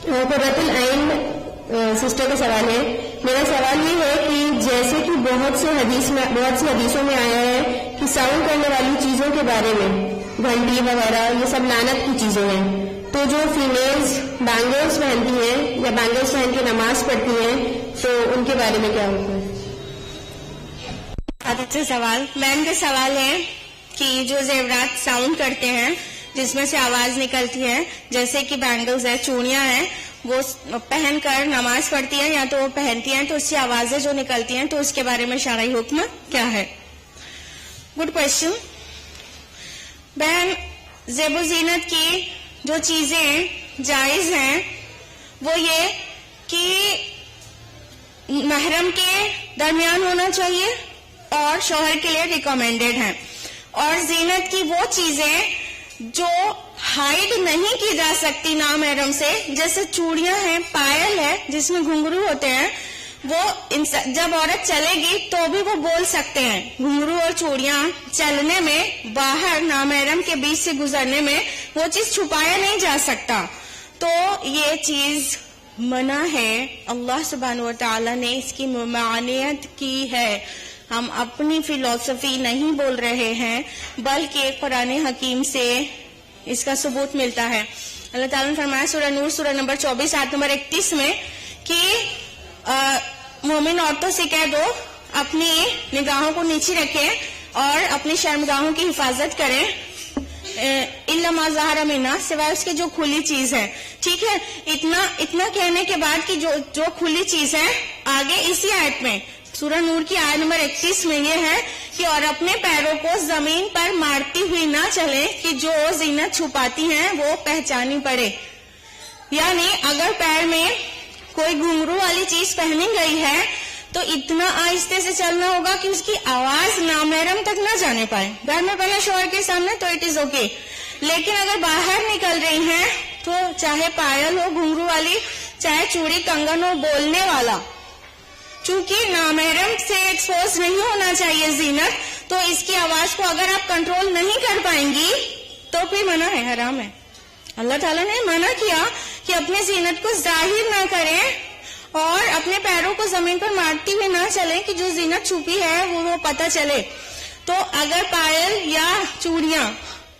قرۃ العین سسٹر کا سوال ہے. میرا سوال یہ ہے کہ جیسے کہ بہت سی حدیثوں میں آیا ہے کہ ساؤنڈ کرنے والی چیزوں کے بارے میں گھنٹی وغیرہ یہ سب لعنت کی چیزیں ہیں, تو جو فیمیلز بینگلز پہنتی ہیں یا بینگلز پہن کے نماز پڑھتی ہیں تو ان کے بارے میں کیا ہوتا ہے؟ بہت اچھا سوال. میم کا سوال ہے کہ جو زیورات ساؤنڈ کرتے ہیں جس میں سے آواز نکلتی ہے, جیسے کہ بینگلز ہے, چوڑیاں ہیں, وہ پہن کر نماز پڑھتی ہیں یا تو وہ پہنتی ہیں تو اس سے آوازیں جو نکلتی ہیں, تو اس کے بارے میں شرعی حکم کیا ہے؟ Good question. بہن, زیب و زینت کی جو چیزیں جائز ہیں وہ یہ کہ محرم کے درمیان ہونا چاہیے اور شوہر کے لیے ریکمینڈیڈ ہیں, اور زینت کی وہ چیزیں جو ہائڈ نہیں کی جا سکتی نامحرم سے, جیسے چوڑیاں ہیں, پائل ہے جس میں گھنگرو ہوتے ہیں, وہ جب عورت چلے گی تو بھی وہ بول سکتے ہیں. گھنگرو اور چوڑیاں چلنے میں, باہر نامحرم کے بیچ سے گزرنے میں وہ چیز چھپایا نہیں جا سکتا, تو یہ چیز منع ہے. اللہ سبحانہ و تعالی نے اس کی ممانعت کی ہے. ہم اپنی فلسفی نہیں بول رہے ہیں بلکہ قرآن حکیم سے اس کا ثبوت ملتا ہے. اللہ تعالیٰ نے فرمایا سورہ نور سورہ نمبر 24 آیت نمبر 31 میں کہ مومن عورتوں سے کہہ دو اپنی نگاہوں کو نیچے رکھیں اور اپنی شرمگاہوں کی حفاظت کریں, الا ما ظہر منہا, سوائے اس کے جو کھلی چیز ہے. ٹھیک ہے, اتنا کہنے کے بعد کہ جو کھلی چیز ہے, آگے اسی آیت میں سورہ نور کی آیت نمبر 31 میں یہ ہے کہ اور اپنے پیروں کو زمین پر مارتی ہوئی نہ چلے کہ جو زینت چھپاتی ہیں وہ پہچانی پڑے. یعنی اگر پیر میں کوئی گھنگرو والی چیز پہنی گئی ہے تو اتنا آہستہ سے چلنا ہوگا کہ اس کی آواز نامحرم تک نہ جانے پائے. گھر میں پہلے شوہر کے سامنے تو اٹ از اوکے, لیکن اگر باہر نکل رہی ہیں تو چاہے پائل ہو گھنگرو والی, چاہے چوڑی کنگن ہو بولنے والا, چونکہ نامحرم سے ایکسپوز نہیں ہونا چاہیے زینت, تو اس کی آواز کو اگر آپ کنٹرول نہیں کر پائیں گی تو پھر منع ہے, حرام ہے. اللہ تعالیٰ نے منع کیا کہ اپنے زینت کو ظاہر نہ کریں اور اپنے پیروں کو زمین پر مارتی ہوئی نہ چلیں کہ جو زینت چھپی ہے وہ پتہ چلے. تو اگر پائل یا چوڑیاں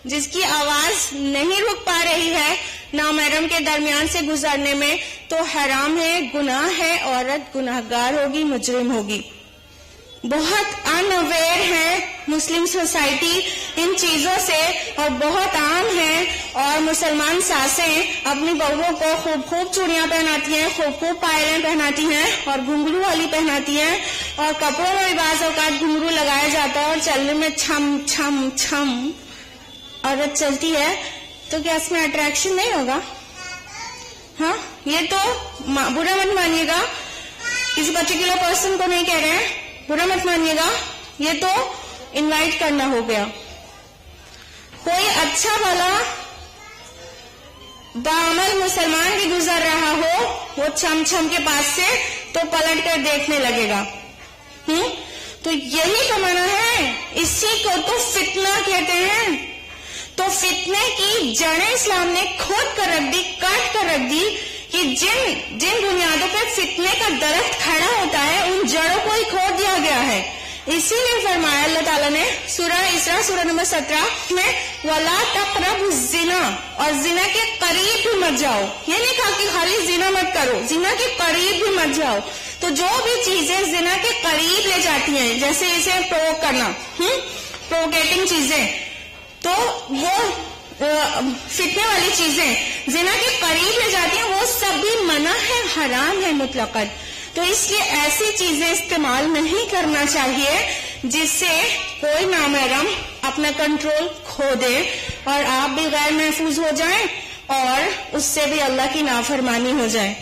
جس کی آواز نہیں رک پا رہی ہے نامحرم کے درمیان سے گزرنے میں, تو حرام ہے, گناہ ہے, عورت گناہگار ہوگی, مجرم ہوگی. بہت ان اویئر ہے مسلم سوسائٹی ان چیزوں سے اور بہت عام ہے, اور مسلمان ساسیں اپنی بہووں کو خوب چوڑیاں پہناتی ہیں, خوب پائلیں پہناتی ہیں اور گھنگرو والی پہناتی ہیں, اور کپڑوں میں بعض اوقات گھنگرو لگایا جاتا ہے اور چلنے میں چھم چھم چھم عورت چلتی ہے, تو کیا اس میں اٹریکشن نہیں ہوگا؟ ہاں, یہ تو برا مت مانیے گا, کسی پرٹیکولر پرسن کو نہیں کہہ رہے ہیں, برا مت مانیے گا, یہ تو انوائٹ کرنا ہو گیا. کوئی اچھا بھلا بعمل مسلمان بھی گزر رہا ہو وہ چھم چھم کے پاس سے تو پلٹ کر دیکھنے لگے گا. تو یہی تو منع ہے, اسی کو تو فتنہ کہتے ہیں. تو فتنے کی جڑیں اسلام نے کھود کر رکھ دی, کاٹ کر رکھ دی, کہ جن بنیادوں پر فتنے کا درخت کھڑا ہوتا ہے ان جڑوں کو ہی کھود دیا گیا ہے. اسی لیے فرمایا اللہ تعالیٰ نے سورہ اسراء سورہ نمبر 17 میں وَلَا تَقْرَبُوا الزِّنَا, اور زنا کے قریب بھی مت جاؤ. یہ نہیں کہا کہ خالی زنا مت کرو, زنا کے قریب بھی مت جاؤ. تو جو بھی چیزیں زنا کے قریب لے جاتی ہیں, جیسے اسے پرووک کرنا, پرووکیٹنگ چیزیں, تو وہ فتنے والی چیزیں زنا کے قریب لے جاتی ہیں, وہ سب بھی منع ہے, حرام ہے مطلقاً. تو اس لیے ایسی چیزیں استعمال نہیں کرنا چاہیے جس سے کوئی نامحرم اپنا کنٹرول کھو دے اور آپ بھی غیر محفوظ ہو جائیں اور اس سے بھی اللہ کی نافرمانی ہو جائے.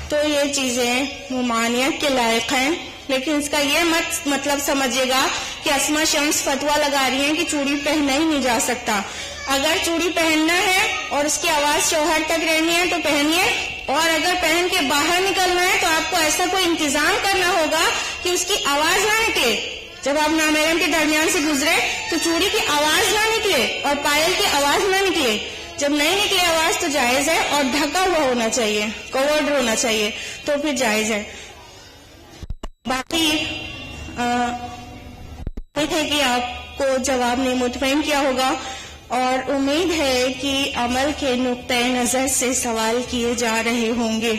تو یہ چیزیں ممانعت کے لائق ہیں, لیکن اس کا یہ مطلب سمجھیے گا کہ اسما شمس فتویٰ لگا رہی ہیں کہ چوڑی پہننا ہی نہیں جا سکتا. اگر چوڑی پہننا ہے اور اس کی آواز شوہر تک رہنی ہے تو پہنیے, اور اگر پہن کے باہر نکلنا ہے تو آپ کو ایسا کوئی انتظام کرنا ہوگا کہ اس کی آواز نہ نکلے. جب آپ نامحرم کے درمیان سے گزرے تو چوڑی کی آواز نہ نکلے اور پائل کی آواز نہ نکلے. جب نہیں نکلی آواز تو جائز ہے، اور ڈھکا ہوا ہونا چاہیے، کورڈ ہونا چاہیے، تو پھر جائز ہے. باقی امید ہے کہ آپ کو جواب نے مطمئن کیا ہوگا، اور امید ہے کہ عمل کے نقطۂ نظر سے سوال کیے جا رہے ہوں گے.